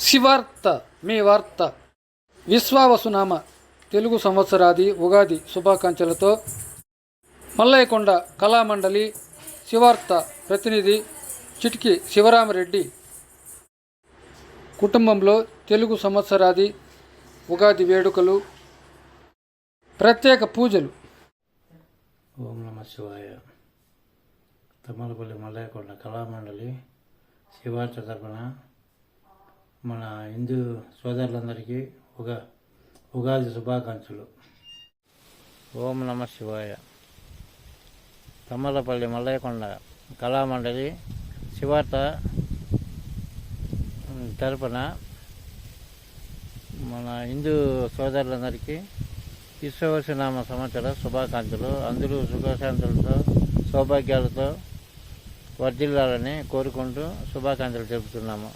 శివార్త మీ వార్త విశ్వావసునామ తెలుగు సంవత్సరాది ఉగాది శుభాకాంక్షలతో మల్లయ్యకొండ కళామండలి శివార్త ప్రతినిధి చిటికి శివరామరెడ్డి కుటుంబంలో తెలుగు సంవత్సరాది ఉగాది వేడుకలు, ప్రత్యేక పూజలు. ఓం నమ శివాయ. తమ్మలపల్లి మల్లయ్యకొండ కళామండలి శివార్త తరపున మన హిందూ సోదరులందరికీ ఉగాది శుభాకాంక్షలు. ఓం నమ శివాయ. తమ్మలపల్లి మల్లయ్యకొండ కళామండలి శివార్త తరపున మన హిందూ సోదరులందరికీ విశ్వవసునామ సంవత్సర శుభాకాంక్షలు. అందరూ సుఖశాంతులతో సౌభాగ్యాలతో వర్ధిల్లాలని కోరుకుంటూ శుభాకాంక్షలు తెలుపుతున్నాము.